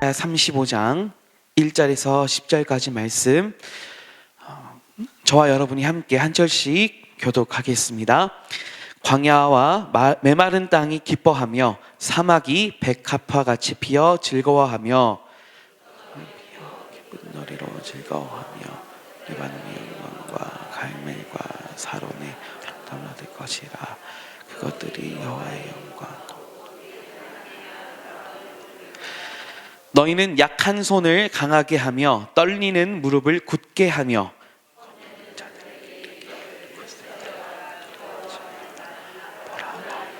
이사야 35장 1절에서 10절까지 말씀, 저와 여러분이 함께 한 절씩 교독하겠습니다. 광야와 메마른 땅이 기뻐하며 사막이 백합화 같이 피어 즐거워하며 기쁜 노래로 즐거워하며 리바논의 영광과 갈멜과 사론의 아름다움을 얻을 것이라. 그것들이 여호와의 영광. 너희는 약한 손을 강하게 하며 떨리는 무릎을 굳게 하며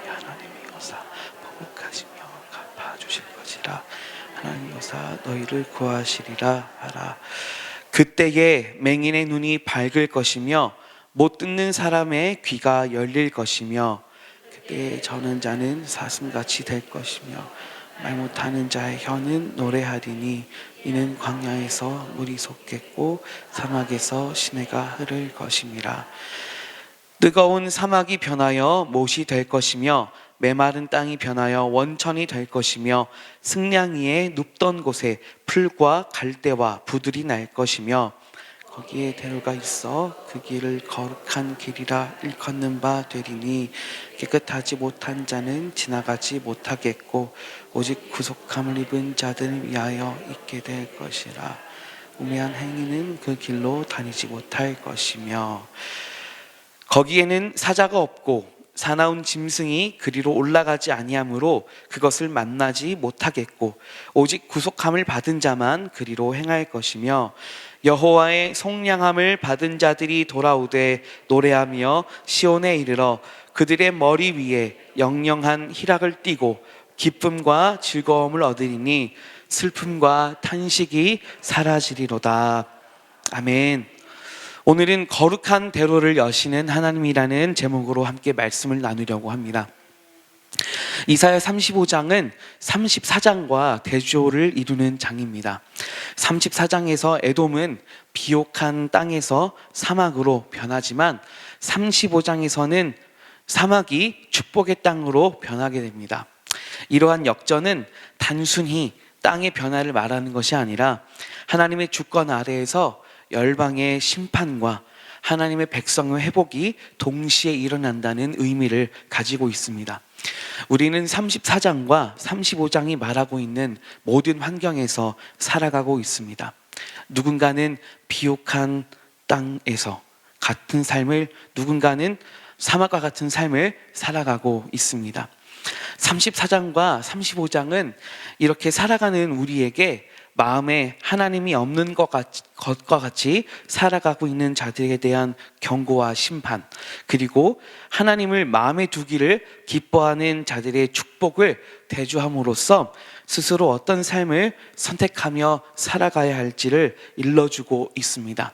하나님이 오사 복복하시며 갚아주실 것이라. 하나님이 오사 너희를 구하시리라 하라. 그때에 맹인의 눈이 밝을 것이며 못 듣는 사람의 귀가 열릴 것이며 그때에 저는 자는 사슴같이 될 것이며 말 못하는 자의 혀는 노래하리니 이는 광야에서 물이 솟겠고 사막에서 시내가 흐를 것임이라. 뜨거운 사막이 변하여 못이 될 것이며 메마른 땅이 변하여 원천이 될 것이며 승냥이에 눕던 곳에 풀과 갈대와 부들이 날 것이며 거기에 대로가 있어 그 길을 거룩한 길이라 일컫는 바 되리니 깨끗하지 못한 자는 지나가지 못하겠고 오직 구속함을 입은 자들 위하여 있게 될 것이라. 우매한 행위는 그 길로 다니지 못할 것이며 거기에는 사자가 없고 사나운 짐승이 그리로 올라가지 아니하므로 그것을 만나지 못하겠고 오직 구속함을 받은 자만 그리로 행할 것이며 여호와의 속량함을 받은 자들이 돌아오되 노래하며 시온에 이르러 그들의 머리 위에 영영한 희락을 띠고 기쁨과 즐거움을 얻으리니 슬픔과 탄식이 사라지리로다. 아멘. 오늘은 거룩한 대로를 여시는 하나님이라는 제목으로 함께 말씀을 나누려고 합니다. 이사야 35장은 34장과 대조를 이루는 장입니다. 34장에서 에돔은 비옥한 땅에서 사막으로 변하지만 35장에서는 사막이 축복의 땅으로 변하게 됩니다. 이러한 역전은 단순히 땅의 변화를 말하는 것이 아니라 하나님의 주권 아래에서 열방의 심판과 하나님의 백성의 회복이 동시에 일어난다는 의미를 가지고 있습니다. 우리는 34장과 35장이 말하고 있는 모든 환경에서 살아가고 있습니다. 누군가는 비옥한 땅에서 같은 삶을, 누군가는 사막과 같은 삶을 살아가고 있습니다. 34장과 35장은 이렇게 살아가는 우리에게 마음에 하나님이 없는 것과 같이 살아가고 있는 자들에 대한 경고와 심판, 그리고 하나님을 마음에 두기를 기뻐하는 자들의 축복을 대조함으로써 스스로 어떤 삶을 선택하며 살아가야 할지를 일러주고 있습니다.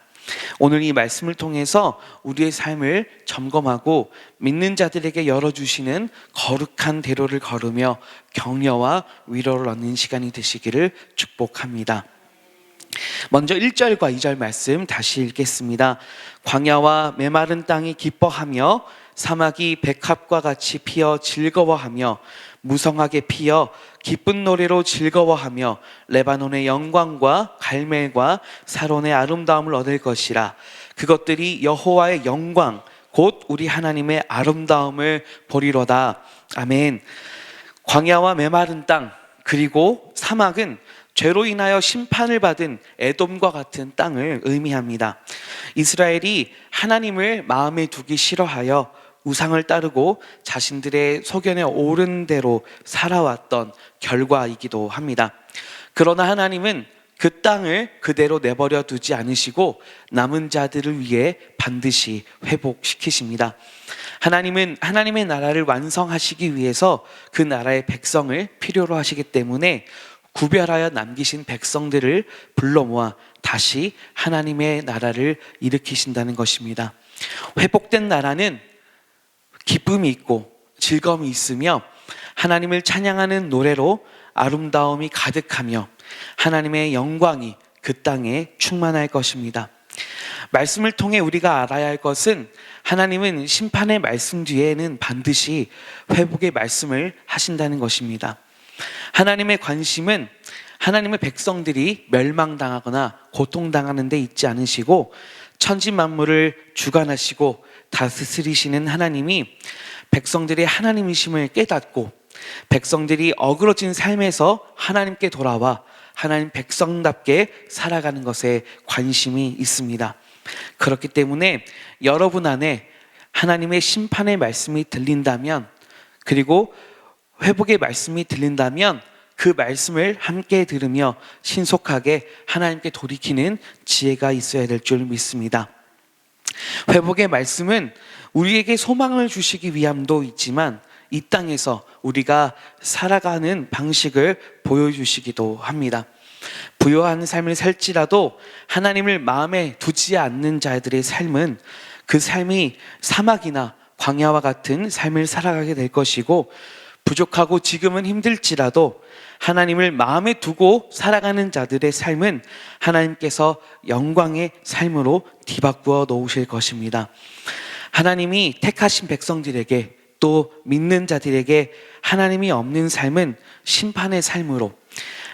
오늘 이 말씀을 통해서 우리의 삶을 점검하고 믿는 자들에게 열어주시는 거룩한 대로를 걸으며 격려와 위로를 얻는 시간이 되시기를 축복합니다. 먼저 1절과 2절 말씀 다시 읽겠습니다. 광야와 메마른 땅이 기뻐하며 사막이 백합과 같이 피어 즐거워하며 무성하게 피어 기쁜 노래로 즐거워하며 레바논의 영광과 갈멜과 사론의 아름다움을 얻을 것이라. 그것들이 여호와의 영광 곧 우리 하나님의 아름다움을 보리로다. 아멘. 광야와 메마른 땅 그리고 사막은 죄로 인하여 심판을 받은 에돔과 같은 땅을 의미합니다. 이스라엘이 하나님을 마음에 두기 싫어하여 우상을 따르고 자신들의 소견에 옳은 대로 살아왔던 결과이기도 합니다. 그러나 하나님은 그 땅을 그대로 내버려 두지 않으시고 남은 자들을 위해 반드시 회복시키십니다. 하나님은 하나님의 나라를 완성하시기 위해서 그 나라의 백성을 필요로 하시기 때문에 구별하여 남기신 백성들을 불러 모아 다시 하나님의 나라를 일으키신다는 것입니다. 회복된 나라는 기쁨이 있고 즐거움이 있으며 하나님을 찬양하는 노래로 아름다움이 가득하며 하나님의 영광이 그 땅에 충만할 것입니다. 말씀을 통해 우리가 알아야 할 것은 하나님은 심판의 말씀 뒤에는 반드시 회복의 말씀을 하신다는 것입니다. 하나님의 관심은 하나님의 백성들이 멸망당하거나 고통당하는 데 있지 않으시고 천지 만물을 주관하시고 다스리시는 하나님이 백성들의 하나님이심을 깨닫고 백성들이 어그러진 삶에서 하나님께 돌아와 하나님 백성답게 살아가는 것에 관심이 있습니다. 그렇기 때문에 여러분 안에 하나님의 심판의 말씀이 들린다면, 그리고 회복의 말씀이 들린다면 그 말씀을 함께 들으며 신속하게 하나님께 돌이키는 지혜가 있어야 될 줄 믿습니다. 회복의 말씀은 우리에게 소망을 주시기 위함도 있지만 이 땅에서 우리가 살아가는 방식을 보여주시기도 합니다. 부요한 삶을 살지라도 하나님을 마음에 두지 않는 자들의 삶은 그 삶이 사막이나 광야와 같은 삶을 살아가게 될 것이고, 부족하고 지금은 힘들지라도 하나님을 마음에 두고 살아가는 자들의 삶은 하나님께서 영광의 삶으로 뒤바꾸어 놓으실 것입니다. 하나님이 택하신 백성들에게, 또 믿는 자들에게 하나님이 없는 삶은 심판의 삶으로,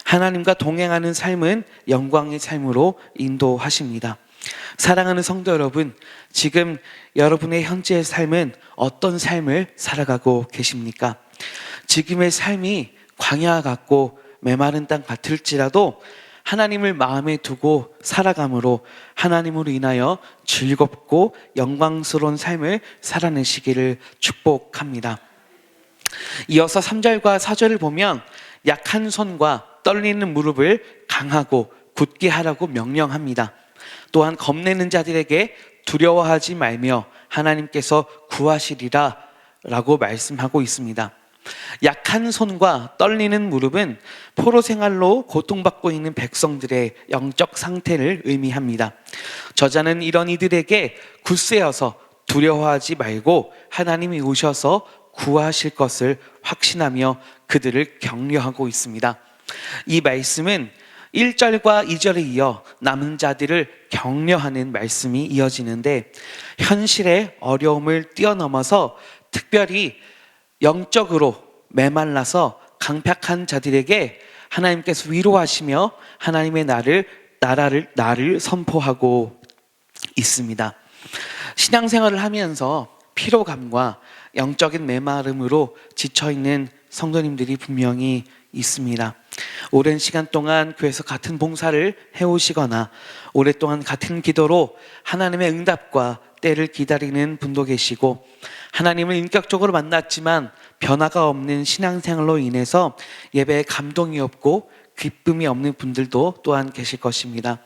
하나님과 동행하는 삶은 영광의 삶으로 인도하십니다. 사랑하는 성도 여러분, 지금 여러분의 현재의 삶은 어떤 삶을 살아가고 계십니까? 지금의 삶이 광야 같고 메마른 땅 같을지라도 하나님을 마음에 두고 살아감으로 하나님으로 인하여 즐겁고 영광스러운 삶을 살아내시기를 축복합니다. 이어서 3절과 4절을 보면 약한 손과 떨리는 무릎을 강하고 굳게 하라고 명령합니다. 또한 겁내는 자들에게 두려워하지 말며 하나님께서 구하시리라 라고 말씀하고 있습니다. 약한 손과 떨리는 무릎은 포로 생활로 고통받고 있는 백성들의 영적 상태를 의미합니다. 저자는 이런 이들에게 굳세어서 두려워하지 말고 하나님이 오셔서 구하실 것을 확신하며 그들을 격려하고 있습니다. 이 말씀은 1절과 2절에 이어 남은 자들을 격려하는 말씀이 이어지는데, 현실의 어려움을 뛰어넘어서 특별히 영적으로 메말라서 강팍한 자들에게 하나님께서 위로하시며 하나님의 나를 선포하고 있습니다. 신앙생활을 하면서 피로감과 영적인 메마름으로 지쳐있는 성도님들이 분명히 있습니다. 오랜 시간 동안 교회에서 같은 봉사를 해오시거나 오랫동안 같은 기도로 하나님의 응답과 때를 기다리는 분도 계시고, 하나님을 인격적으로 만났지만 변화가 없는 신앙생활로 인해서 예배에 감동이 없고 기쁨이 없는 분들도 또한 계실 것입니다.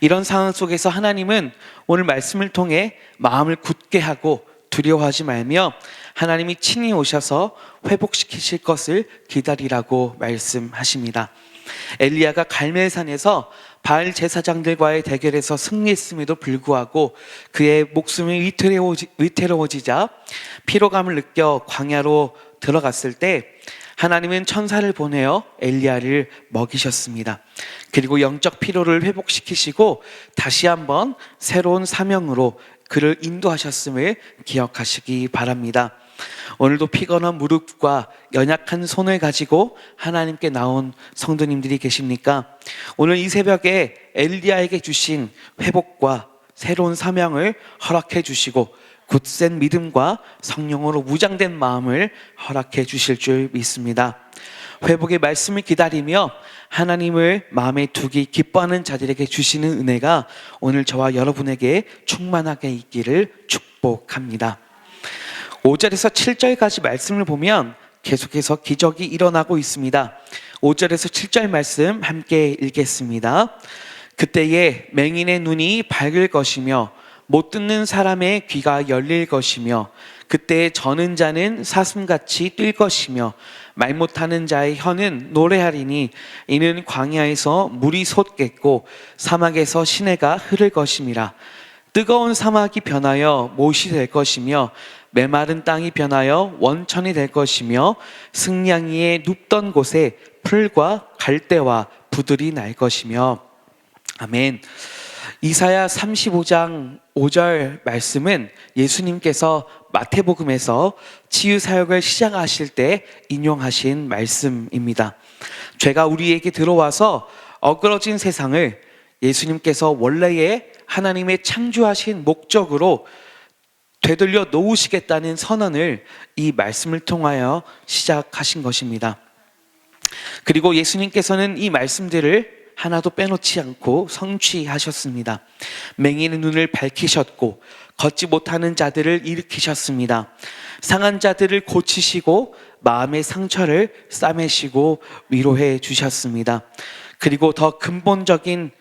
이런 상황 속에서 하나님은 오늘 말씀을 통해 마음을 굳게 하고 두려워하지 말며 하나님이 친히 오셔서 회복시키실 것을 기다리라고 말씀하십니다. 엘리야가 갈멜산에서 바알 제사장들과의 대결에서 승리했음에도 불구하고 그의 목숨이 위태로워지자 피로감을 느껴 광야로 들어갔을 때 하나님은 천사를 보내어 엘리야를 먹이셨습니다. 그리고 영적 피로를 회복시키시고 다시 한번 새로운 사명으로 그를 인도하셨음을 기억하시기 바랍니다. 오늘도 피곤한 무릎과 연약한 손을 가지고 하나님께 나온 성도님들이 계십니까? 오늘 이 새벽에 엘리야에게 주신 회복과 새로운 사명을 허락해 주시고 굳센 믿음과 성령으로 무장된 마음을 허락해 주실 줄 믿습니다. 회복의 말씀을 기다리며 하나님을 마음에 두기 기뻐하는 자들에게 주시는 은혜가 오늘 저와 여러분에게 충만하게 있기를 축복합니다. 5절에서 7절까지 말씀을 보면 계속해서 기적이 일어나고 있습니다. 5절에서 7절 말씀 함께 읽겠습니다. 그때에 맹인의 눈이 밝을 것이며 못 듣는 사람의 귀가 열릴 것이며 그때 저는 자는 사슴같이 뛸 것이며 말 못하는 자의 혀는 노래하리니 이는 광야에서 물이 솟겠고 사막에서 시내가 흐를 것임이라. 뜨거운 사막이 변하여 못이 될 것이며 메마른 땅이 변하여 원천이 될 것이며 승냥이의 눕던 곳에 풀과 갈대와 부들이 날 것이며. 아멘. 이사야 35장 5절 말씀은 예수님께서 마태복음에서 치유 사역을 시작하실 때 인용하신 말씀입니다. 죄가 우리에게 들어와서 어그러진 세상을 예수님께서 원래의 하나님의 창조하신 목적으로 되돌려 놓으시겠다는 선언을 이 말씀을 통하여 시작하신 것입니다. 그리고 예수님께서는 이 말씀들을 하나도 빼놓지 않고 성취하셨습니다. 맹인의 눈을 밝히셨고 걷지 못하는 자들을 일으키셨습니다. 상한 자들을 고치시고 마음의 상처를 싸매시고 위로해 주셨습니다. 그리고 더 근본적인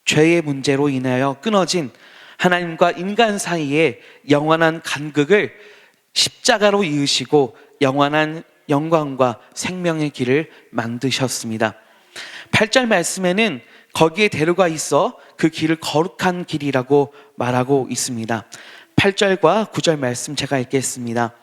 죄의 문제로 인하여 끊어진 하나님과 인간 사이의 영원한 간극을 십자가로 이으시고 영원한 영광과 생명의 길을 만드셨습니다. 8절 말씀에는 거기에 데려가 있어 그 길을 거룩한 길이라고 말하고 있습니다. 8절과 9절 말씀 제가 읽겠습니다.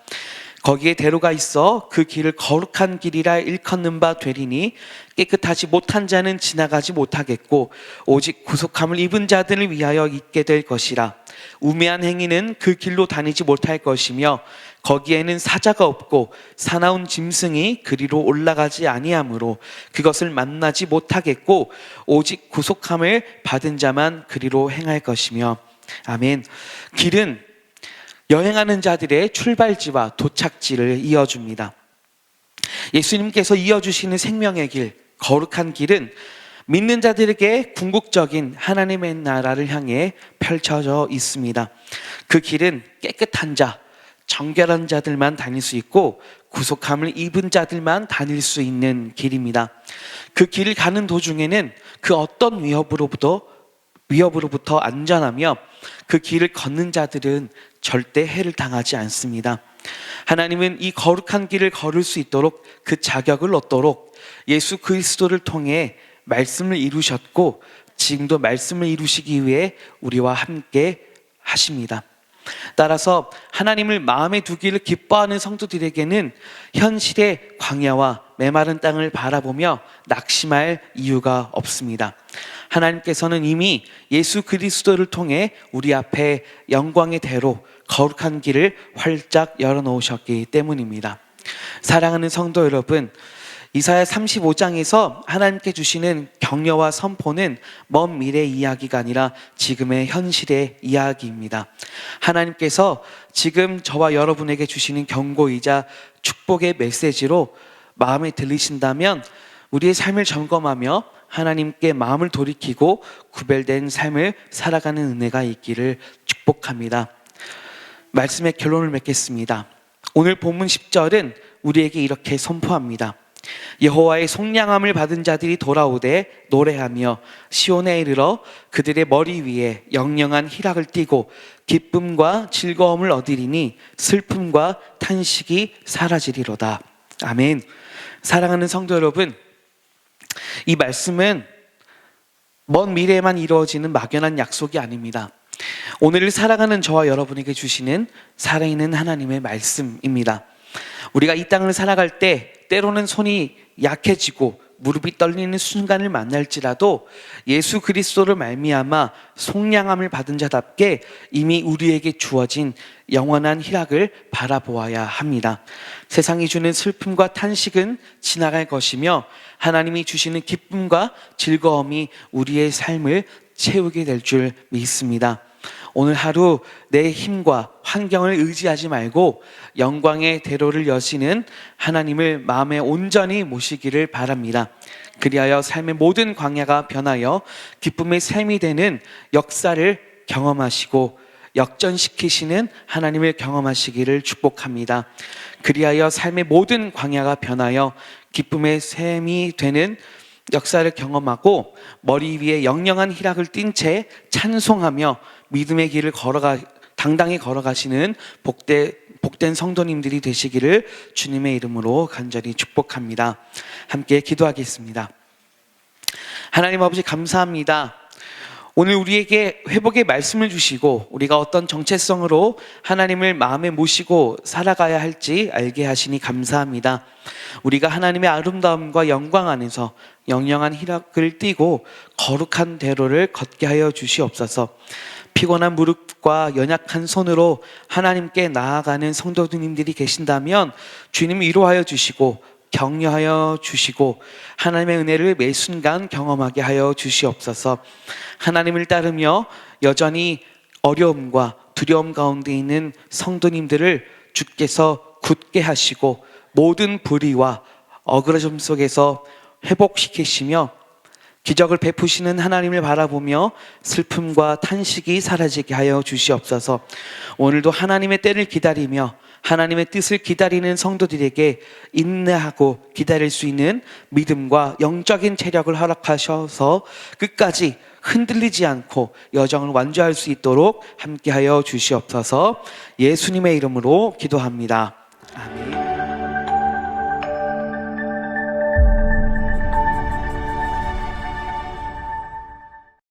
거기에 데려가 있어 그 길을 거룩한 길이라 일컫는 바 되리니 깨끗하지 못한 자는 지나가지 못하겠고 오직 구속함을 입은 자들을 위하여 있게 될 것이라. 우매한 행위는 그 길로 다니지 못할 것이며 거기에는 사자가 없고 사나운 짐승이 그리로 올라가지 아니하므로 그것을 만나지 못하겠고 오직 구속함을 받은 자만 그리로 행할 것이며. 아멘. 길은 여행하는 자들의 출발지와 도착지를 이어줍니다. 예수님께서 이어주시는 생명의 길, 거룩한 길은 믿는 자들에게 궁극적인 하나님의 나라를 향해 펼쳐져 있습니다. 그 길은 깨끗한 자, 정결한 자들만 다닐 수 있고 구속함을 입은 자들만 다닐 수 있는 길입니다. 그 길을 가는 도중에는 그 어떤 위협으로부터 안전하며 그 길을 걷는 자들은 절대 해를 당하지 않습니다. 하나님은 이 거룩한 길을 걸을 수 있도록 그 자격을 얻도록 예수 그리스도를 통해 말씀을 이루셨고 지금도 말씀을 이루시기 위해 우리와 함께 하십니다. 따라서 하나님을 마음에 두기를 기뻐하는 성도들에게는 현실의 광야와 메마른 땅을 바라보며 낙심할 이유가 없습니다. 하나님께서는 이미 예수 그리스도를 통해 우리 앞에 영광의 대로 거룩한 길을 활짝 열어놓으셨기 때문입니다. 사랑하는 성도 여러분, 이사야 35장에서 하나님께 주시는 격려와 선포는 먼 미래 이야기가 아니라 지금의 현실의 이야기입니다. 하나님께서 지금 저와 여러분에게 주시는 경고이자 축복의 메시지로 마음에 들리신다면 우리의 삶을 점검하며 하나님께 마음을 돌이키고 구별된 삶을 살아가는 은혜가 있기를 축복합니다. 말씀의 결론을 맺겠습니다. 오늘 본문 10절은 우리에게 이렇게 선포합니다. 여호와의 속량함을 받은 자들이 돌아오되 노래하며 시온에 이르러 그들의 머리 위에 영영한 희락을 띠고 기쁨과 즐거움을 얻으리니 슬픔과 탄식이 사라지리로다. 아멘. 사랑하는 성도 여러분, 이 말씀은 먼 미래에만 이루어지는 막연한 약속이 아닙니다. 오늘을 살아가는 저와 여러분에게 주시는 살아있는 하나님의 말씀입니다. 우리가 이 땅을 살아갈 때 때로는 손이 약해지고 무릎이 떨리는 순간을 만날지라도 예수 그리스도를 말미암아 속량함을 받은 자답게 이미 우리에게 주어진 영원한 희락을 바라보아야 합니다. 세상이 주는 슬픔과 탄식은 지나갈 것이며 하나님이 주시는 기쁨과 즐거움이 우리의 삶을 채우게 될 줄 믿습니다. 오늘 하루 내 힘과 환경을 의지하지 말고 영광의 대로를 여시는 하나님을 마음에 온전히 모시기를 바랍니다. 그리하여 삶의 모든 광야가 변하여 기쁨의 삶이 되는 역사를 경험하시고 역전시키시는 하나님을 경험하시기를 축복합니다. 그리하여 삶의 모든 광야가 변하여 기쁨의 삶이 되는 역사를 경험하고 머리 위에 영영한 희락을 띤 채 찬송하며 믿음의 길을 당당히 걸어가시는 복된 성도님들이 되시기를 주님의 이름으로 간절히 축복합니다. 함께 기도하겠습니다. 하나님 아버지 감사합니다. 오늘 우리에게 회복의 말씀을 주시고 우리가 어떤 정체성으로 하나님을 마음에 모시고 살아가야 할지 알게 하시니 감사합니다. 우리가 하나님의 아름다움과 영광 안에서 영영한 희락을 띠고 거룩한 대로를 걷게 하여 주시옵소서. 피곤한 무릎과 연약한 손으로 하나님께 나아가는 성도님들이 계신다면 주님 위로하여 주시고 격려하여 주시고 하나님의 은혜를 매 순간 경험하게 하여 주시옵소서. 하나님을 따르며 여전히 어려움과 두려움 가운데 있는 성도님들을 주께서 굳게 하시고 모든 불의와 어그러짐 속에서 회복시키시며 기적을 베푸시는 하나님을 바라보며 슬픔과 탄식이 사라지게 하여 주시옵소서. 오늘도 하나님의 때를 기다리며 하나님의 뜻을 기다리는 성도들에게 인내하고 기다릴 수 있는 믿음과 영적인 체력을 허락하셔서 끝까지 흔들리지 않고 여정을 완주할 수 있도록 함께하여 주시옵소서. 예수님의 이름으로 기도합니다. 아멘.